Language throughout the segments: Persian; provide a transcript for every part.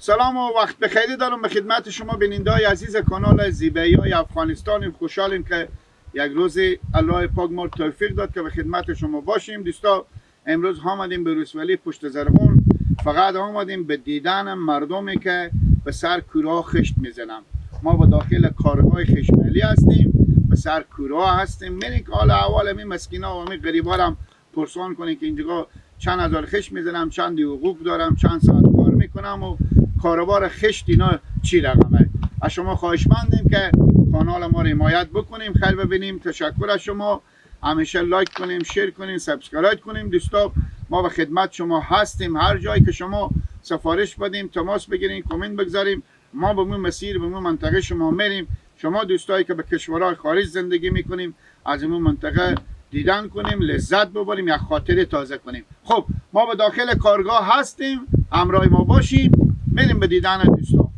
سلام و وقت بخیر دارم به خدمت شما بینندگان عزیز کانال زیبایی‌های افغانستان. خوشحالیم که یک روز الله پاک ما توفیق داد که به خدمت شما باشیم. دوستا امروز آمدیم به روسولی پشت زرغون، فقط آمدیم به دیدن مردمی که به سر کوره خشت میزنن. ما به داخل کارگاه خشمالی هستیم، به سر کوره هستیم. میریم که حال احوال همین مسکینا و همین غریبا هم پرسان کنیم که اینجا چند هزار خشت میزنم، چند حقوق دارم، چند ساعت کار میکنم و کاروبار خشت اینا چی رقمه. از شما خواهشمندیم که کانال ما رو حمایت بکنیم. خیر ببینیم. تشکر از شما. همیشه لایک کنیم، شیر کنیم، سابسکرایب کنیم. دوستا ما به خدمت شما هستیم. هر جایی که شما سفارش بدیم، تماس بگیریم، کامنت بگذاریم، ما به مسیر به منطقه شما میریم. شما دوستایی که به کشورهای خارج زندگی میکنیم، از این منطقه دیدن کنیم، لذت ببریم، یک خاطره تازه کنیم. خب ما به داخل کارگاه هستیم، همراه ما باشیم، میریم به دیدن دوستا.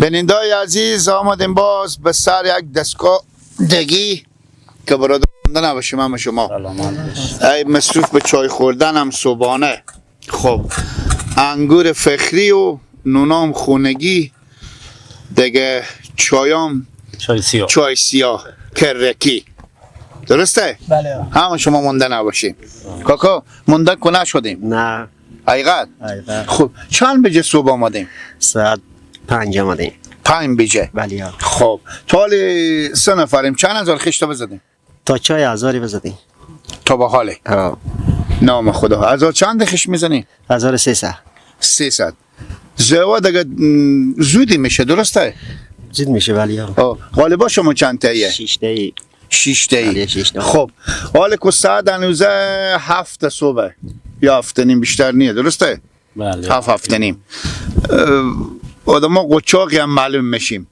بینندگان عزیز، آمدیم باز به سر یک دستگاه دگی که برادر نباشیم. همه شما ای مصروف به چای خوردن هم صبحانه. خب انگور فخری و نونام خونگی دیگه، چایام چای سیاه کرکی. درسته؟ بله. همه شما مونده نباشیم. کاکا مونده که نشدیم؟ نه. حقیقت؟ خب چند بجه صبح آمدیم؟ ساعت 5 آمدیم. 5 بجه؟ بله. خب تا حال 3 نفریم. چند هزار خشت بزدیم؟ تا چای هزاری بزدیم. تا با حاله؟ نام خدا. هزار چند خشت میزنی؟ 1300. 300. زوا دیگه زودی میشه، درسته؟ زود میشه. بله. غالبا شما چند تاییه؟ 6 تایی. 6 تایی. 6 تا. خب حال که ساعت هنوزه 7 صبح یا 7:30 بیشتر نیه، درسته؟ بله. 7:30. آدم ها قچاقی هم معلوم میشیم.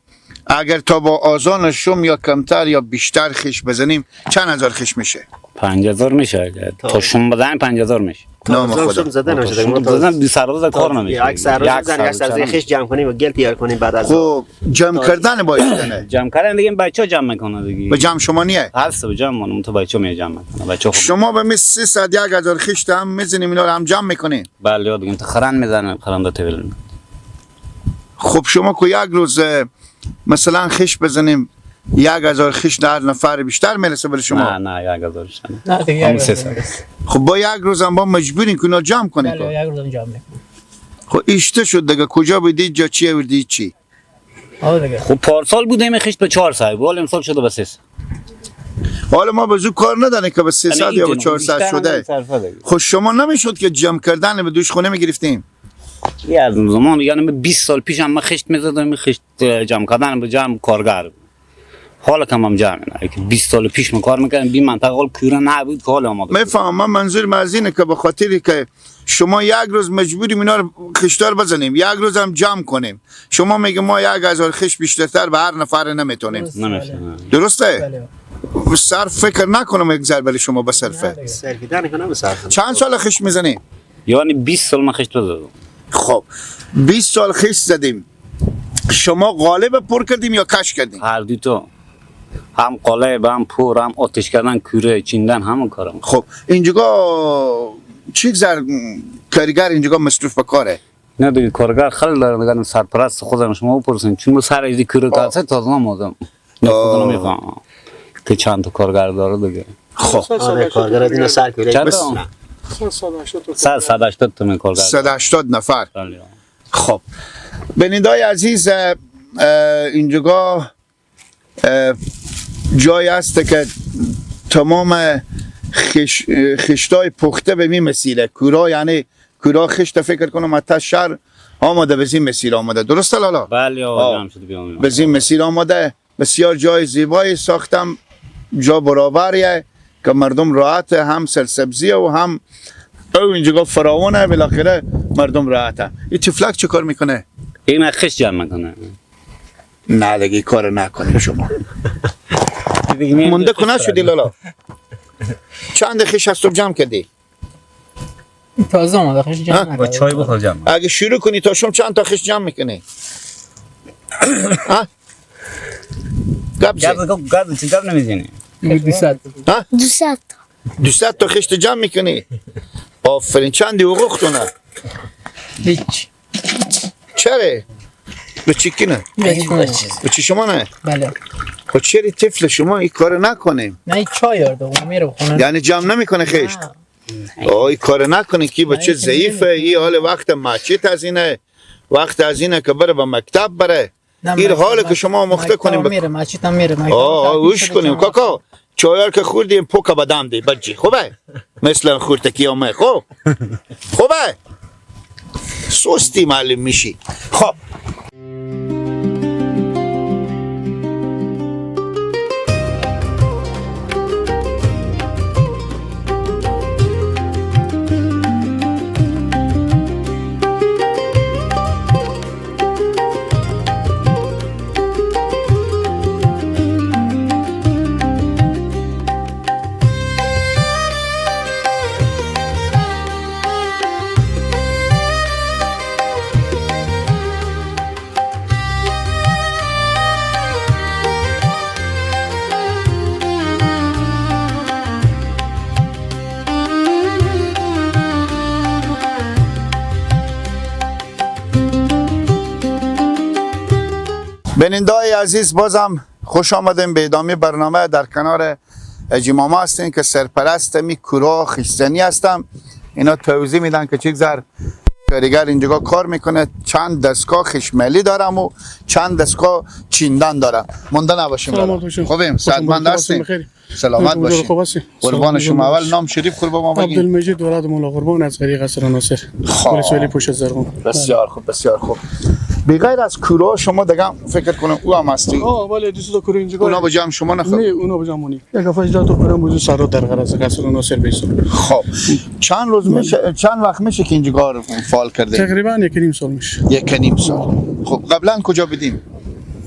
اگر تا با آزان شم یا کمتر یا بیشتر خش بزنیم چند هزار خش میشه؟ 5000 میشه. اگر تا شم بزنیم 5000 میشه. نام خدا. زدن نمیشه. زدن بی سر کار نمیشه. یک سر بزنیم، یک سر خش جمع کنیم و گل تیار کنیم بعد از. خب جمع کردن باید نه. جمع کردن دیگه بچه‌ها جمع میکنن دیگه. به جمع شما نیه؟ هست به جمع منم تو بچه‌ها می جمع میکنن. بچه‌ها شما به می 300 1000 خشت هم میزنیم، اینا رو هم جمع میکنین؟ بله دیگه تو خرن میزنن، خرنده تول. خب شما کو یک روز مثلا خش بزنیم 1000 خش در نفر بیشتر میرسه برای شما؟ نه 1000 نه دیگه. خب با یک روز هم با مجبورین که اینا جمع کنید. بله یک روز جمع میکنیم. خب اشته شد دیگه، کجا بدید جا چی آوردید چی؟ دیگه. خب پارسال بودیم خشت به 400، ولی امسال شده به 300. حالا ما به زو کار نداره که به 300 یا به 400 شده. خب شما نمیشد که جمع کردن به دوش خونه میگرفتیم؟ یا زمان یعنی 20 سال پیش هم خشت میزدم، خشت جمع کردن به جمع کارگر. حالا کم هم جمع نه که 20 سال پیش من کار میکردم بی منطقه حال کوره نبود که حالا آماده. میفهمم. من منظور از اینه که به خاطری که شما یک روز مجبوریم اینا رو خشتار بزنیم، یک روز هم جمع کنیم. شما میگه ما 1000 خش بیشتر به هر نفر نمیتونیم. نمیشه. درسته؟ صرف فکر نکنم یک ضربه شما به صرفه. صرفیدن کنم به صرف. چند سال خش میزنیم؟ یعنی 20 سال من خشت زدم. خب 20 سال خشت زدیم. شما قالب پر کردیم یا کش کردیم؟ هر دو تا. هم قالب هم پر هم آتش کردن کوره چیندن همون کارم. خب اینجا چی گذر کارگر اینجا مصروف به کاره؟ نه دیگه کارگر خیلی داره دیگه، سرپرست خودم شما بپرسین چون سر از کوره کاسه تازه نمودم. نه خودم نمیفهمم که چند تا کارگر داره دیگه. خب کارگر از اینا سر کوره چند تا؟ 180 تا من کارگر. 180 نفر. خب بینندگان عزیز، اینجا جای است که تمام خشتای پخته به می مسیله. کورا یعنی کورا خشت فکر کنم حتی شهر آماده به این مسیر آماده. درسته لالا؟ بله آقا جمع شده بیام. به این مسیر آماده. بسیار جای زیبایی ساختم، جا برابریه که مردم راحت، هم سرسبزیه و هم او اینجا فراوانه، بالاخره مردم راحته. این تفلک چه کار میکنه؟ این خشت جمع میکنه. نه دیگه کار نکنید شما. مونده کنه شدی لالا. چند خش از صبح جمع کردی؟ تازه آمده خیلی جمع نکرده. با چای بخور جمع. اگه شروع کنی تا شما چند تا خش جمع میکنی؟ ها؟ گب نمیزنی. 200 ها؟ 200 تا خشت جمع میکنی؟ آفرین. چندی حقوقتونه؟ هیچ. چرا؟ به چی کنه؟ به چی شما نه؟ بله. خب چرا طفل شما این کار نکنیم؟ نه این چای آرده اون میره بخونه. یعنی جمع نمیکنه خشت؟ این کار نکنه که بچه ضعیفه، این حال وقت مچیت از اینه، وقت از اینه که بره به مکتب بره. این حاله که شما مخته کنیم میره مچیت هم میره. اوش کنیم کاکا چایار که خوردیم پوکا بدم دی بجی خوبه مثل خورتکی همه خوبه سستی معلوم میشی. خب بیننده‌های عزیز بازم خوش آمدیم به ادامه برنامه. در کنار اجیماما هستیم که سرپرست می کورا خیستنی هستم. اینا توضیح میدن که چگذر کارگر اینجا کار میکنه. چند دستگاه خشمالی دارم و چند دستگاه چیندن دارم. مونده نباشیم. خوبیم صحتمند هستیم. سلامت باشید. قربان شما. اول نام شریف قربان ما بگید. عبدالمجید دولت مولا قربان از غریق قصر ناصر. پلیس ولی پشت زرغون. بسیار خوب بسیار خوب. بغیر از کورا شما دیگه فکر کنم او هم هستی؟ بله 200 تا کورا اینجا. اونا بجام شما نخواه؟ نه اونا بجام اونی. یک افاش تا کورا موضوع سر در غرض قصر ناصر بیسون. خب چند روز میشه چند وقت میشه که اینجا کار فعال کرده؟ تقریبا 1.5 سال میشه. 1.5 سال. خب قبلا کجا بودیم؟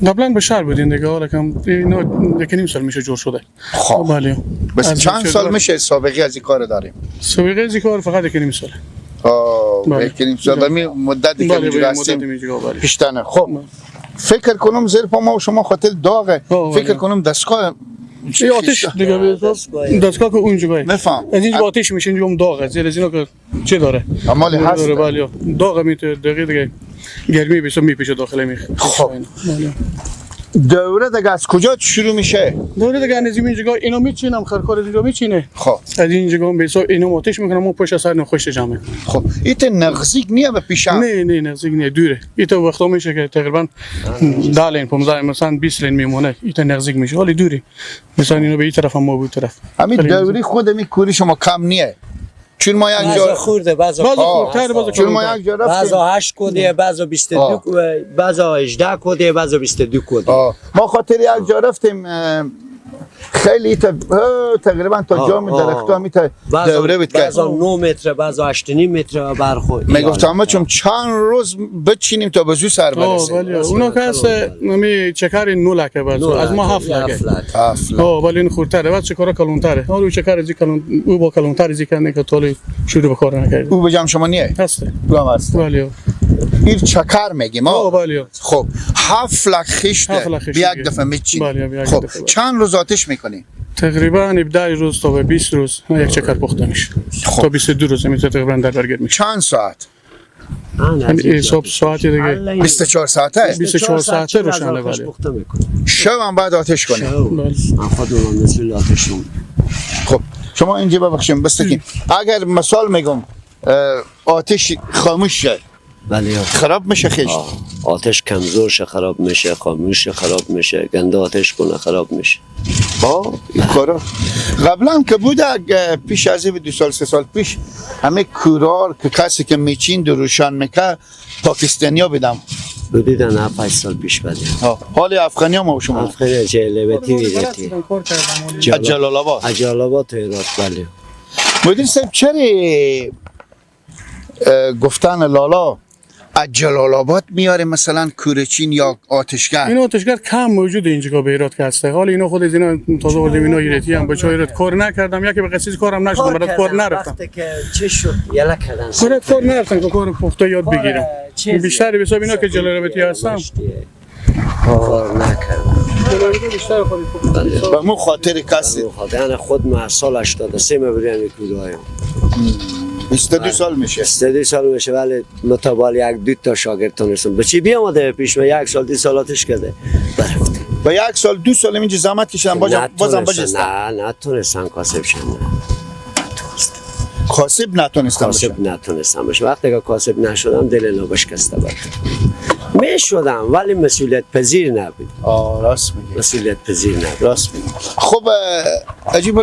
قبلا به شهر بودین دیگه، حالا کم اینا 1.5 سال میشه جور شده. خب بله. بس چند سال میشه سابقه از این کار داریم؟ سابقه از این کار فقط 1.5 ساله. 1.5 سال می مدتی که اینجا هستیم پیشتنه. خب فکر کنم زیر پا ما و شما خاطر داغه. فکر کنم دستگاه این آتش دیگه دستگاه که اونجا نفهم از اینجا آتش میشه اینجا داغه زیر از اینا که چه داره عمالی هست بله داغه میته دیگه گرمی بسیار میپیشه داخل میخ. خب دوره دیگه از کجا شروع میشه؟ دوره دیگه از اینجا اینا میچینم خرکار از اینجا میچینه. خب از اینجا بسیار اینا آتش میکنم و پشت سر نخوش جمع. خب ایت نغزیک نیه به پیشم؟ نه نغزیک نیه دوره. ایت وقتا میشه که تقریبا 10 لین 15 مثلا 20 لین میمونه. ایت نغزیک میشه ولی دوری مثلا اینو به این طرف ما به اون طرف. همین دوری خود می کوری شما کم نیه. چون ما یک جا خورده بعضا خورده بعضا چون ما یک جا رفتیم بعضا 8 کدیه بعضا 22 بعضا 18 کدیه بعضا 22 کدیه. ما خاطر یک جا رفتیم خیلی تقریبا تا جام درخت‌ها میته دوره بود که بعضا 9 متر بعضا 8.5 متر برخورد. میگفتم ما چند روز بچینیم تا بزو سر برسه. ولی اونا که هست می چکر 9 لکه بعضا از ما 7 لکه. ولی این خورتره بعد چکارا کلونتره. حالا چکر از کلون او با کلونتر از کنه که طول شروع به کار نکرد. او بجام شما نیه؟ هست. او هم هست. ولی این چکر میگیم ما. ولی خب 7 لک خشت یک دفعه میچین. خب چند روز آتش میکنی؟ تقریبا 17 روز تا 20 روز یک چکر پخته میشه. تا 22 روز میشه تقریبا در برگرد میشه. چند ساعت؟ یعنی حساب ساعتی دیگه 24 ساعته 24 ساعته روشنه. ولی شب هم بعد آتش کنی. خودمون مثل آتشون. خب شما اینجا ببخشیم بستگی اگر مثال میگم آتش خاموش شد بله خراب میشه خشت. آتش کمزور شه خراب میشه، خاموش شه خراب میشه، گنده آتش کنه خراب میشه. این کارا قبلا که بود پیش از این 2 سال 3 سال پیش همه کورار که کسی که میچین و روشن میکرد پاکستانیا بدم. بودیدن 7-8 سال پیش بده. حال افغانی ما و شما افغانی جلبتی ویدتی جلال آباد. جلال آباد تو هرات. بله مدیر صاحب چرا گفتن لالا از جلال آباد میاره مثلا کورچین یا آتشگر؟ این آتشگر کم موجود اینجا به هرات که هسته. حالا اینا خود از اینا تازه وردیم اینا ایرتی هم بچه هرات کار نکردم، یکی به قصیز کارم نشدم، برات کار نرفتم. وقتی که چه شد یلا کردن برات کار نرفتم که کار پخته یاد بگیرم. بیشتر به حساب اینا که جلالابتی هستم کار نکردم. بیشتر خودی به مو خاطر کسی خاطر خود ما سال 83 میبریم کودایم 22 سال میشه. 22 سال میشه ولی متوالی 1-2 تا شاگرد تونستم. بچه بیامده پیش ما 1 سال 2 سال آتش کرده برفته. با 1 سال 2 سال اینجا زحمت کشیدن بازم بجستن. نه نتونستن کاسب شن. کاسب نتونستم بشه. وقتی که کاسب نشدم دل نو بشکسته بود. میشدم ولی مسئولیت پذیر نبود. راست میگی. مسئولیت پذیر نبود. راست میگی. خب عجیب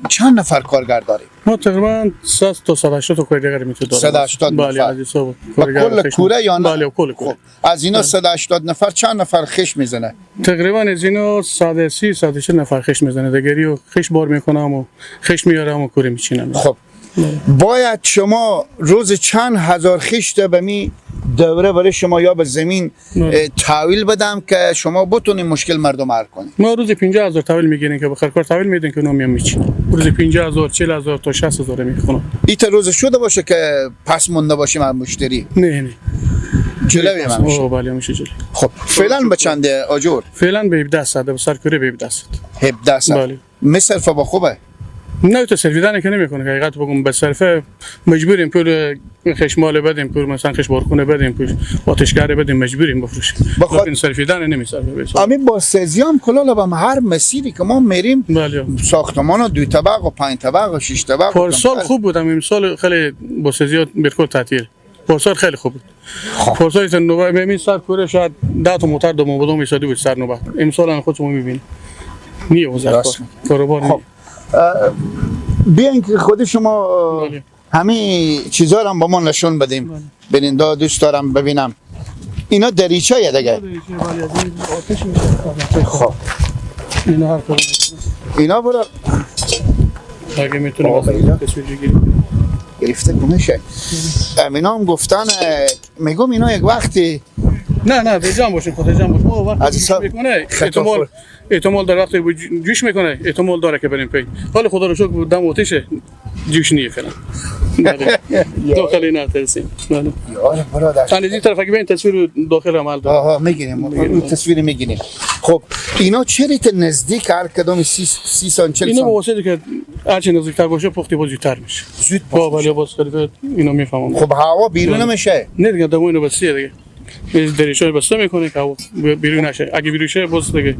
چند نفر کارگر داریم؟ ما تقریبا 100 تا 180 تا کارگر میتونیم داریم. 180 نفر. بله عزیز صاحب. کل کوره یا نه؟ بله کل کوره. از اینا 180 نفر چند نفر خش میزنه؟ تقریبا از اینا 130 140 نفر خش میزنه. دیگری و خش بار میکنم و خش میارم و کوره میچینم. خب باید شما روز چند هزار خشت به می دوره برای شما یا به زمین تحویل بدم که شما بتونید مشکل مردم حل کنید؟ ما روز 50000 تحویل میگیریم که بخیر کار تحویل میدین که نمیام میچینم. روز 50000 40000 تا 60000 میخونم. این روز شده باشه که پس مونده باشیم از مشتری؟ نه جلوی من میشه. بله میشه جلوی. خب فعلا به چنده آجور؟ فعلا به 17 ساعت به سر کوره به 17 ساعت. 17 ساعت. بله. مصرف با خوبه؟ نه تو سرویدن که نمیکنه که حقیقت بگم به صرفه مجبوریم پول خشمال بدیم، پول مثلا خش بارخونه بدیم، پول آتشگره بدیم، مجبوریم بفروشیم. بخاطر سرویدن نمیصرفه. همین با سزیام کلا به هر مسیری که ما میریم بله ساختمان 2 طبق و 5 طبق و 6 طبق. پارسال خوب بودم، امسال خیلی با سزیات برکل تعطیل. پارسال خیلی خوب بود. پارسال تا نوبت میمین سر کوره شاید 10 تا موتور دوم بودم ایستاده بود سر نوبت. امسال ان خودمون میبینیم. نیوزه کاروبار خب بیاین که خود شما همه چیزا رو هم با ما نشون بدیم. ببینید دوست دارم ببینم اینا دریچه یه دیگه. خب اینا برای اگه میتونم گرفته کنشه. اینا هم گفتن میگم اینا یک وقتی نه به جان باشین، خود جان باش. ما وقتی جوش میکنه احتمال داره وقتی جوش میکنه احتمال داره که بریم پی. حالا خدا رو شکر دم آتیشه جوش نیه فعلا. داخل نه ترسیم. بله. یار برادر. چند این طرف اگه ببین تصویر داخل عمل داره. میگیریم. اون تصویر میگیریم. خب اینا چریت نزدیک هر کدوم 30 سال 40 اینا سال. واسه که هرچی نزدیکتر باشه پختی باز زودتر میشه. زود ولی باز خرید اینا میفهمم. خب هوا بیرون نمیشه. نه دیگه دمو اینو بسیه دیگه. این دریچه بسته میکنه که بیرون نشه. اگه بیرون شه باز دیگه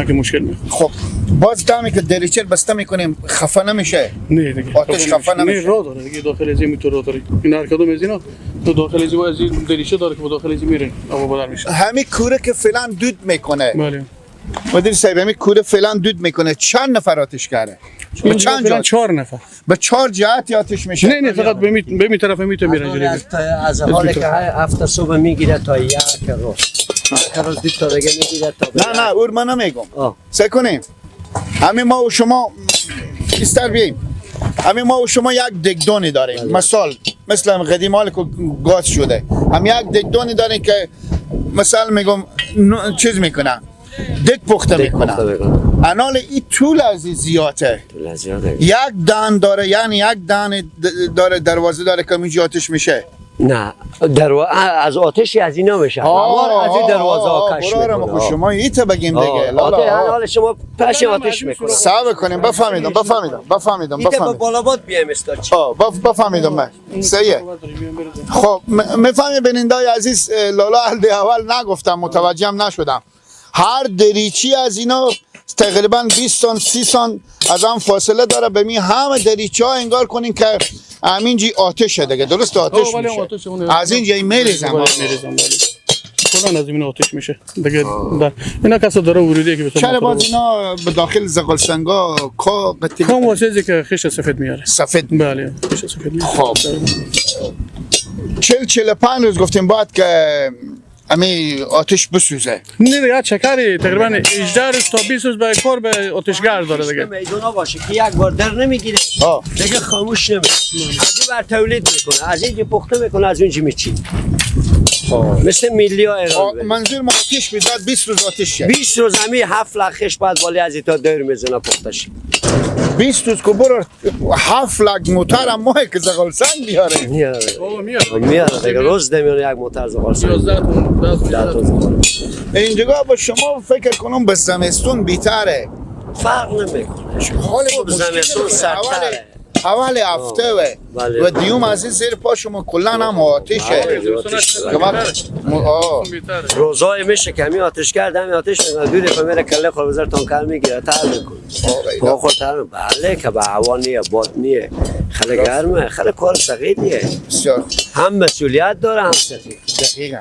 که مشکل میخوره. خب باز دمی که دریچه بسته میکنیم خفه نمیشه. نه دیگه آتش خفه نمیشه. نه راه داره دیگه داخل از این تو راه داره. این هر کدوم از اینا تو داخل از این دریچه داره که داخل از میره هوا بدر میشه. همین کوره که فعلا دود میکنه. بله. مدیر صاحب همین کوره فعلا دود میکنه چند نفر آتش کرده؟ به چند جهت؟ 4 نفر. به 4 جهت آتش میشه؟ نه فقط به می طرف میتونه میرن جلوی. از حالی که هفته صبح میگیره تا 1 روز. روز 2 تا دیگه میگیره تا نه اون من نمیگم. سه کنیم همین ما و شما ایستر بیاییم. همین ما و شما یک دگدونی داریم. مثل قدیم حال که گاز شده هم یک دگدونی داریم که مثلا میگم چیز میکنه دک پخته میکنه. انال این طول از زیاده. یک دان داره یعنی یک دان داره دروازه داره که میجی آتش میشه. نه از آتشی از اینا میشه. از این دروازه ها کش میکنه. شما ایت بگیم دیگه. حالا شما پش آتش میکنه. صبر کنیم بفهمیدم. ایت با بالاباد بیایم استاد. بفهمیدم من. صحیحه. خب میفهمی بینندای عزیز لالا اول نگفتم متوجهم نشدم. هر دریچی از اینا تقریبا 20 سان 30 سان از هم فاصله داره. به می همه دریچه ها انگار کنین که همینجی آتشه دیگه درست آتش ولی میشه آتش اونه. از اینجا میریزم میریزم کلا از این آتش میشه دیگه اینا کسا داره وروده که چرا باز اینا به داخل زغالسنگا کا قتل کام واسه که خش سفید میاره سفید بله خش سفید میاره خب 45 روز گفتیم باید که امی آتش بسوزه نه دیگه چکری تقریبا 18 روز تا 20 روز به کار به آتشگر داره دیگه میدونا باشه که یک بار در نمیگیره ها دیگه خاموش نمیشه از این بر تولید میکنه از اینجا پخته میکنه از اونجا میچینه مثل میلی ها ایران منظور ما آتش بیداد 20 روز آتش شد 20 روز همی 7 لخش بعد والی از ایتا دور میزنه پخته شد 20 روز که برو 7 لک موتر هم ماه که زغالسنگ بیاره میاره میاره میاره دیگه روز نمیونه یک موتر زغالسنگ 11 تون اینجا با شما فکر کنم به زمستون بیتره فرق نمیکنه حال خب زمستون سرتره اول هفته بله. و دیوم از این زیر پا شما کلا هم آتشه روزای میشه کمی آتش کرد همی آتش میکنه دو دفعه میره کله خور بزر تانکر میگیره تر میکنه با خود تر میکنه بله که به هوا نیه باد نیه خیلی گرمه خیلی کار سقیلیه هم مسئولیت داره هم سقیل دقیقا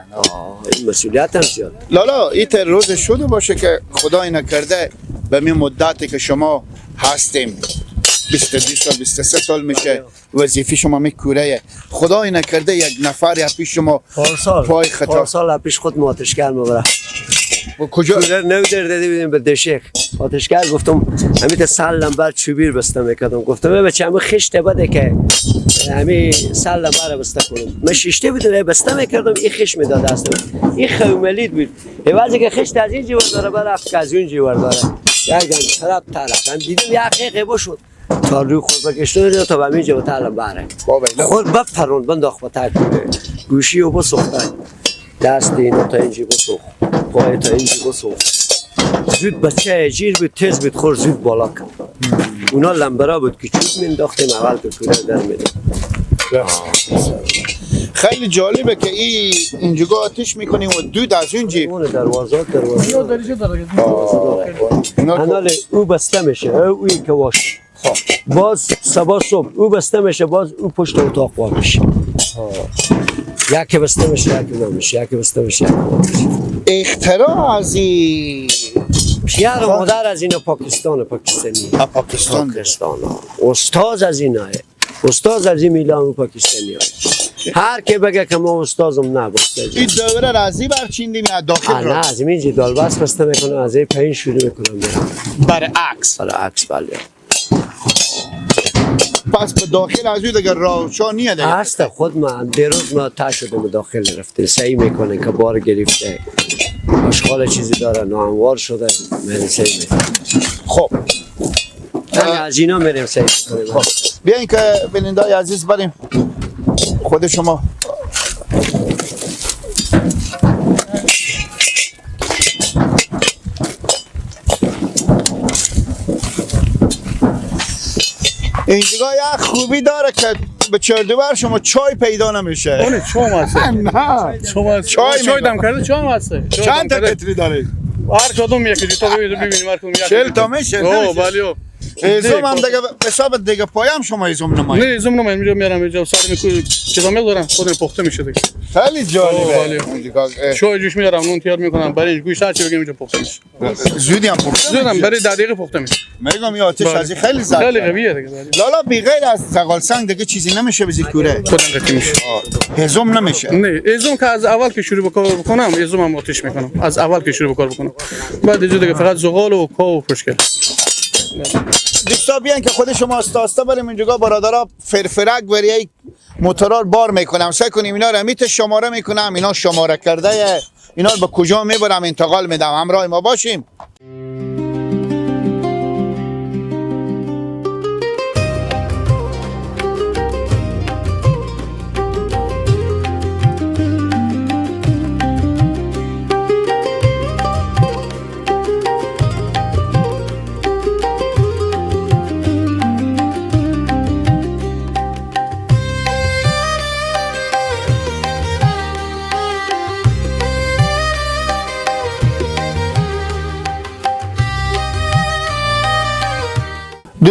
این مسئولیت هم زیاد لالا این روز شده باشه که خدای نکرده به می مدتی که شما هستیم 22 سال 23 سال میشه وظیفه شما میکوره خدای نکرده یک نفر یا پیش شما پای خطا پارسال پیش خود ما آتشگر مبره کجا نو درده دیدیم به دشک آتشگر گفتم همیت سلم بر چوبیر بسته میکردم گفتم بچه همه خشته بده که همی سلم بر بسته کنم من شیشته بودم بسته میکردم این خش میداد هستم این خوملید بود وقتی که خشت از این جیور داره برفت که از اون جیور داره یک دن طرف هم دیدم یک حقیقه باشد تا روی خود بکشتون دیدم تا به همینجا به تعلم بره خود بپرون بنداخت با تک گوشی و بسخته دست اینا تا اینجی بسخت پای تا اینجی بسخت زود بچه جیر بود تیز بود خور زود بالا کرد اونا لنبرا بود که چوب مینداختیم اول که کوره در میدیم خیلی جالبه که اینجا آتش میکنیم و دود از اونجی اون دروازه دریجه داره انال او بسته میشه اوی که واش باز سبا صبح او بسته میشه باز او پشت اتاق وا میشه یکی بسته میشه یکی نمیشه یکی بسته میشه یکی نمیشه اختراع از این پیار مادر از اینا پاکستانی پاکستان استاد از اینا استاد از این میلان پاکستانی هر که بگه که ما استادم نبسته این دوره رازی برچیندیم یا داخل را نه از این جی دالباس بسته میکنم از این پایین شروع میکنم برعکس بله پس به داخل از اون دیگه روشانیه دیگه هست خود من دیروز ما تا شدم داخل رفته سعی میکنه که بار گرفته اشغال چیزی داره ناهموار شده من سعی میکنم خب از اینا میریم سعی میکنیم بیاین که بینندای عزیز بریم خود شما اینجا یک خوبی داره که به چردوبر شما چای پیدا نمیشه اونه چوم هسته نه چای دم کرده چوم هسته چند تا قطری داره هر کدوم یکی تا ببینیم هر کدوم یکی 40 تا میشه اوه بله ازوم هم دیگه حساب دیگه پایم شما ازوم نمایی نه ازوم نمایی اینجا میارم اینجا سر میکنم چیزا میذارم خودم پخته میشه دیگه خیلی جالبه شوی جوش میارم نون تیار میکنم برای گوشت هر چی بگیم اینجا پخته میشه زودی هم پخته زودم برای 10 دقیقه پخته میشه میگم این آتش از خیلی زد خیلی قویه دیگه لالا بی غیر از زغالسنگ دیگه چیزی نمیشه بزی کوره خودم قطعی میشه هضم نمیشه نه ازوم که از اول که شروع بکنم ازوم هم آتش میکنم از اول که شروع بکنم بعد دیگه فقط زغال و کا و پشکل دوستا بیان که خود شما آستا بریم اینجا برادرها فرفرک وریای موتورار بار میکنم سعی کنیم اینا رو میت شماره میکنم اینا شماره کرده اینا رو به کجا میبرم انتقال میدم همراه ما باشیم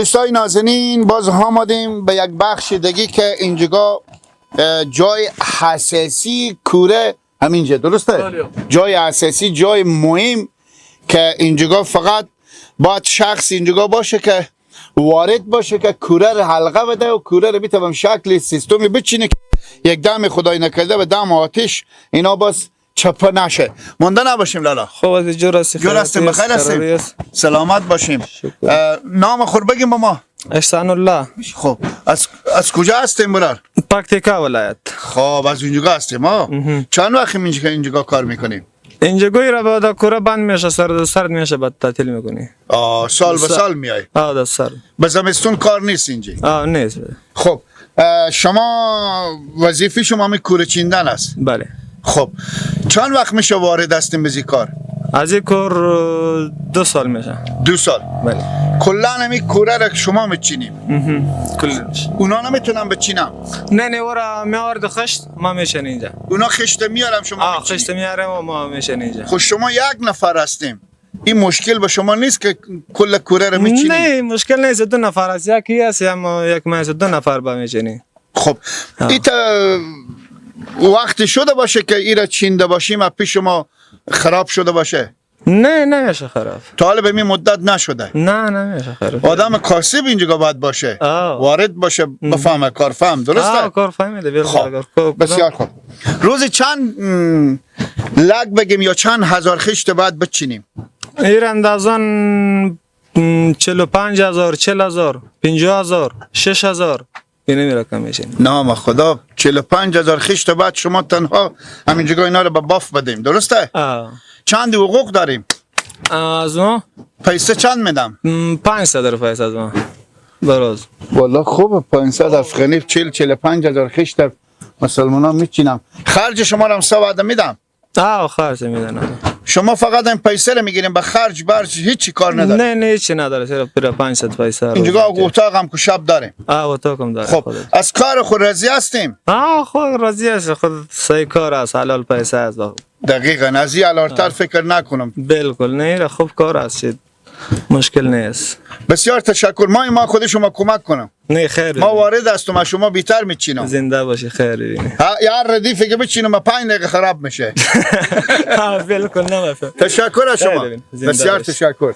دوستای نازنین باز آمدیم به یک بخش دیگه که اینجا جای حساسی کوره همینجا، درسته؟ بله. جای حساسی، جای مهم که اینجا فقط باید شخص اینجا باشه که وارد باشه که کوره رو حلقه بده و کوره رو بتوان شکل سیستمی بچینه که یک دم خدای نکرده به دم آتش اینا باز چپه نشه. مونده نباشیم لالا. خب از جور هستی؟ جور هستیم، بخیر هستیم، سلامت باشیم. نام خور بگیم با ما. احسان الله. خب از کجا هستیم برار؟ پکتیکا ولایت. خب از اینجا هستیم ها. چند وقت اینجا کار میکنیم؟ اینجا گوی را بعد کوره بند میشه، سرد میشه، بعد تعطیل میکنی. سال به سال میای؟ ده سال. به زمستون کار نیست اینجا؟ نیست. خب شما وظیفه شما می کوره چیندن است؟ بله. خب چند وقت میشه وارد هستیم به کار؟ از این کار 2 سال میشه. 2 سال؟ بله. کلا همین کوره را شما میچینیم؟ کلش. اونا نمیتونن بچینم؟ نه ورا میارد خشت ما میشن اینجا. اونا خشت میارم شما میچینیم؟ خشت میارم و ما میشن اینجا. خب شما یک نفر هستیم، این مشکل به شما نیست که کل کوره رو میچینیم؟ نه مشکل نیست، 2 نفر است، یکی است یا یک ما 2 نفر با میچینی. خب ایتا وقتی شده باشه که ایرا چینده باشیم از پیش شما خراب شده باشه؟ نه نمیشه خراب. تا حالا به می مدت نشده؟ نه نمیشه خراب. آدم کاسب اینجا باید باشه، وارد باشه، بفهمه، کار فهم، درسته؟ کار فهمیده. خب بسیار خوب. روزی چند لگ بگیم یا چند هزار خشت باید بچینیم؟ این اندازان 45,000 40,000 50,000 6,000 اینه رقم میشه. نام خدا 45,000 خشت بعد شما تنها همینجا اینا رو به باف بدیم، درسته؟ چند حقوق داریم؟ از ما پیسه چند میدم؟ 500 روپیه از ما بروز. والله خوبه 500 افغانی 45,000 خشت مسلمان ها میچینم. خرج شما رو هم 100 وعده میدم. خرج میدن. شما فقط این پیسه رو میگیریم، به خرج برج هیچی کار نداره؟ نه هیچی نداره، صرف 500 پیسه. اینجا اتاق هم که شب داریم؟ اتاق هم داره. خب از کار خود راضی هستیم؟ خود راضی است، خود صحیح کار است، حلال پیسه است. دقیقاً از این علارتر فکر نکنم. بالکل نه، خوب کار است، مشکل نیست. بسیار تشکر. ما خود شما کمک کنم. نه خیر، ما وارد هستم، از شما بیتر میچینم. زنده باشی، خیر ببینی. یار ردیفه که بچینم 5 دقیقه خراب میشه. بالکل نمیشه. تشکر از شما. بسیار تشکر.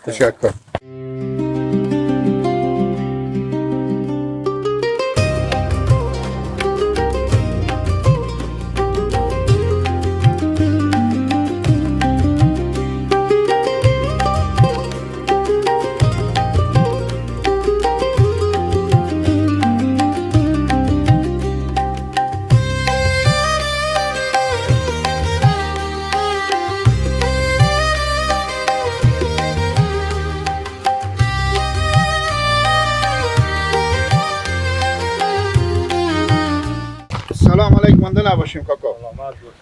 سلام علیکم. مانده نباشیم کاکا.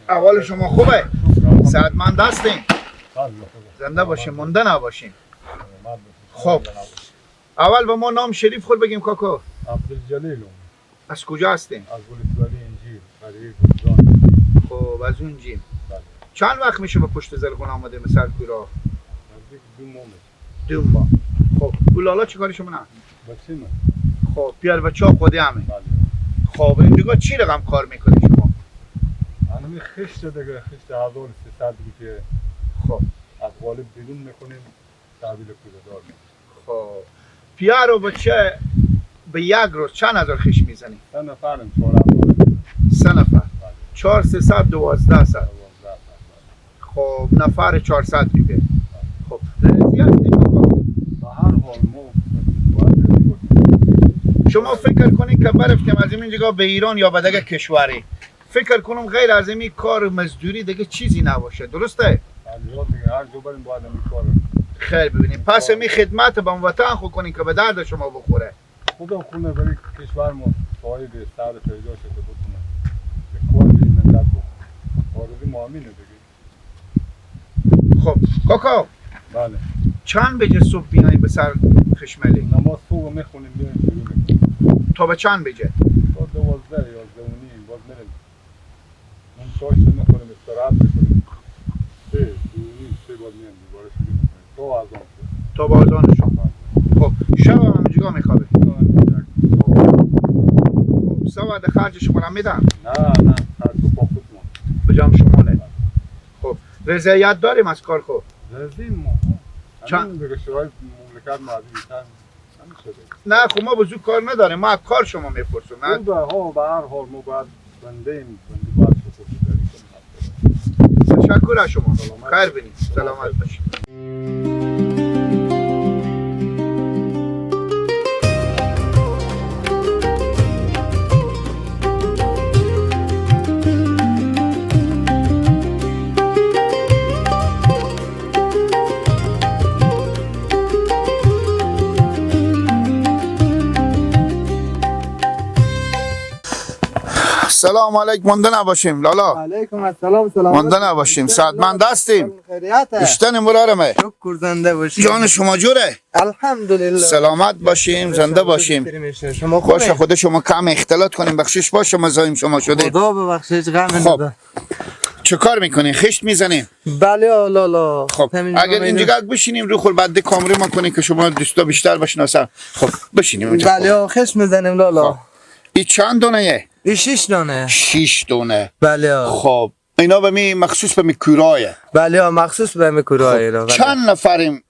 احوال شما خوبه؟ صحتمند هستین؟ زنده باشیم، مانده نباشیم. خب اول به ما نام شریف خود بگیم کاکا. عبدالجلیل. از کجا هستین؟ از ولسوالی انجیل، قریه گلزان. خب از اونجیم. چند وقت میشه به پشت زلخون آمده مثل کورا؟ 2 ماه. 2 ماه. خب اولالا چه کاری شما نه؟ بچه من. خب پیار بچه ها خودی همه. خب اینجا چی رقم کار میکنی شما؟ همین خشت دیگه، خشت 1300 که خب از غالب بیرون میکنیم، تحویل کوره دار میکنیم. خب پیار و بچه به یک روز چند هزار خش میزنی؟ 3 نفرم، 4 نفر. 3 نفر. 4 300 1200. خب نفر 400 روپیه. خب رزی هستی کاکا؟ به هر حال ما شما فکر کنید که برفتیم از این جگه به ایران یا به دیگه کشوری، فکر کنم غیر از این کار مزدوری دیگه چیزی نباشه، درسته؟ هر جو بریم باید این کار. خیر ببینیم پس می خدمت به وطن خود کنین که به درد شما بخوره. خدا خونه برای کشور ما صاحب سر پیدا شده بکنه که کار به این ملت بکنه. آرزوی ما همینه دیگه. خب کاکا بله. چند بجه صبح بیاییم به سر خشملی؟ نماز صبح میخونیم بیاییم شروع میکنیم. تا به چند بجه؟ تا 12 یا 12 باز میریم. اون چاشت میخوریم، استراحت میکنیم. 3 2 باز میریم دوباره شروع میکنیم تا اذان. تا با اذان شما. خب شب هم چیکار میخوابه؟ سواد خرج شما را میدن؟ نه نه خرج با خود ما بجام شما نه. خب رضایت داریم از کار خب. رزیم ما چند؟ دیگه شوای مملکت معدی تن نمیشه. نه خب ما بزرگ کار نداریم، ما از کار شما میپرسیم. نه به هر حال ما باید بنده ایم، بنده باید شکر تشکر از شما. خیر بینید. سلامت باشید. سلام علیکم. مانده نباشیم لالا. علیکم السلام. سلام. مانده نباشیم. سعادتمند هستیم. خیریته. اشتن مرارمه. شکر زنده باشی. جان شما جوره. الحمدلله. سلامت باشیم، زنده باشیم. شما باشه خدا شما کم اختلاط کنیم، بخشش باشه مزاحم شما شده. خدا ببخشید غم خب. نده. چه کار میکنین؟ خشت میزنین؟ بله لالا. خب اگر اینجا بشینیم رو خور بعد کامری ما کنیم که شما دوستا بیشتر بشناسن. خب بشینیم اینجا. بله خش میزنیم لالا. خب. این چند دونه؟ این 6 دانه. 6 دونه. بله. خب اینا به می مخصوص به می کورایه. بله مخصوص به می کورای خب. چند نفریم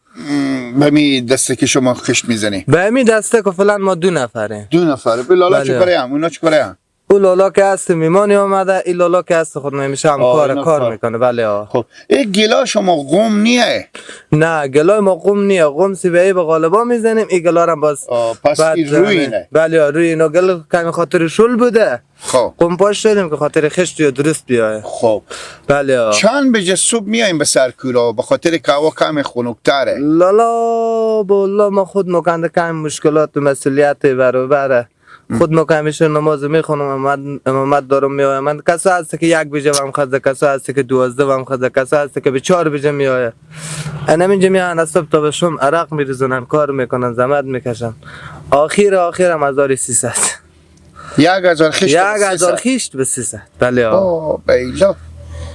به می دسته که شما خشت میزنی؟ به می دسته که فلان ما 2 نفریم. 2 نفره. به لالا بله. چه کاره هم؟ اونا چه کاره هم؟ او لالا که هست میمانی آمده، این لالا که هست خود نمیشه هم کار میکنه. بله. خب این گلا شما قوم نیه؟ نه گلای ما قوم نیه، قوم سیبایی به غالبا میزنیم، این گلا رو باز پس این روی اینه؟ بله روی اینو گل کمی خاطر شل بوده. خب قوم پاش شدیم که خاطر خشت یا درست بیایه. خب بله. چند بجه صبح میاییم به سرکورا به خاطر که هوا کم خنک‌تره؟ لالا بالله ما خود مکنده کم مشکلات و مسئولیت برابره. خود ما که همیشه نماز میخونم، امامت دارم میایم. من کسا هست که 1 بجه هم خزه، کسا هست که 12 هم خزه، کسا هست که به 4 بجه میایه. انا اینجا میان از صبح تا به شام عرق میریزونن، کار میکنن، زحمت میکشن. آخر هم 1300. 1000 خشت؟ 1000 خشت به 300. بله. بیلا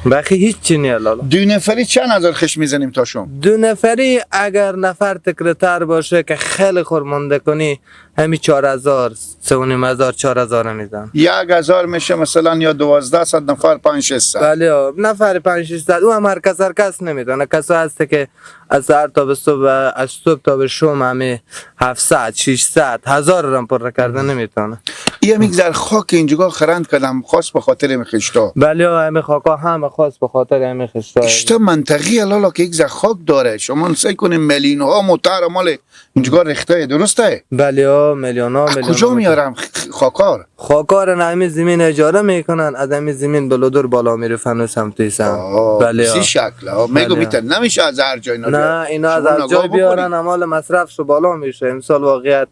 باقی هیچ چی نیه لالا. 2 نفری چند هزار خشت میزنیم تا شما؟ 2 نفری اگر نفر تکرتر باشه که خیلی خورمانده کنی همین 4000 3500 4000 میدن. 1000 میشه مثلا یا 1200 نفر 500. بله نفر 500 او هم هر کس نمیدونه. کسا هست که از سر تا به صبح، از صبح تا به شام همه 700 600 1000 رم پر کرده نمیتونه. یه میگذر خاک اینجا خرند کردم خاص به خاطر میخشتا. بله همه خاکا همه خاص به خاطر همه خشتا. اشته منطقی لالا که یک زر خاک داره، شما نسای کنیم میلیون ها موتر مال اینجا ریخته، درسته؟ بله میلیون ها کجا میارم خاکار؟ خاکار همین زمین اجاره میکنن، از همین زمین بلودر بالا میره فنوس سمت سم. بله سی شکل میگو میتر نمیشه از هر جای نه اینا از هر جای بیارن امال مصرفش بالا میشه. امسال واقعیت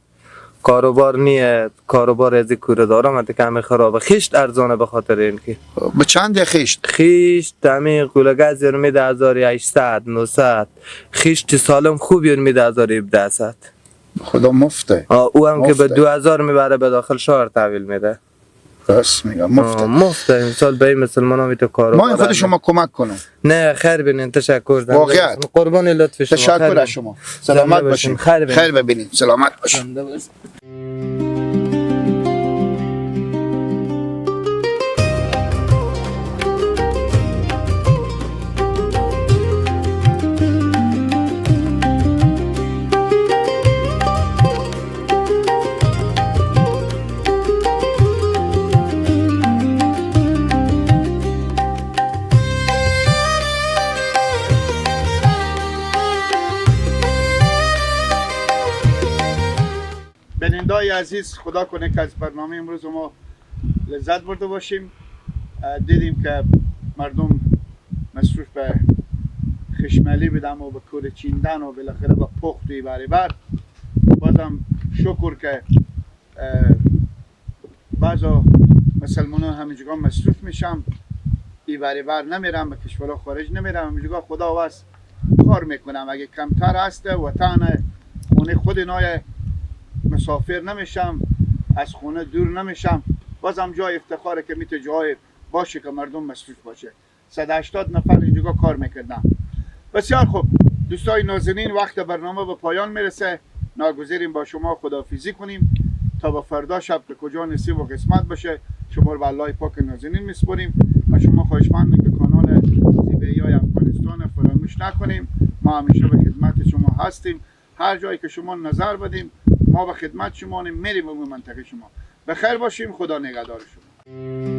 کاروبار نیه، کاروبار از کوره دارم که کمی خرابه. خشت ارزانه به خاطر اینکه به چند خشت؟ خشت همین قولگاز میده 1800 900. خشت سالم خوب میده 1700. خدا مفته. او هم که به 2000 میبره به داخل شهر تحویل میده. بس میگم مفته. مفته امسال به این مسلمان ها میتو کاروبار. ما خود شما کمک کنم. نه خیر ببینین. تشکر دارم. واقعا قربان لطف شما. تشکر از شما. سلامت باشین. خیر ببینید. سلامت باشین. بیننده‌های عزیز، خدا کنه که از برنامه امروز ما لذت برده باشیم. دیدیم که مردم مصروف به خشمالی بدم و به کور چیندن و بالاخره به پخت و بر بازم شکر که بعضا مسلمان ها همینجا مصروف میشم، ای بر نمیرم، به کشورها خارج نمیرم، همینجا خدا واسه کار میکنم. اگه کمتر هسته وطن خونه خود نای مسافر نمیشم، از خونه دور نمیشم، بازم جای افتخاره که میتونه جای باشه که مردم مصروف باشه. 180 نفر اینجا کار میکردن. بسیار خوب دوستای نازنین، وقت برنامه به پایان میرسه. ناگزیریم با شما خداحافظی کنیم تا با فردا شب که کجا نصیب و قسمت باشه شما رو به الله پاک نازنین میسپاریم و شما خواهشمندیم که کانال زیبایی‌های افغانستان فراموش نکنیم. ما همیشه به خدمت شما هستیم. هر جایی که شما نظر بدیم ما به خدمت شما میریم به منطقه شما. بخیر باشیم. خدا نگهدار شما.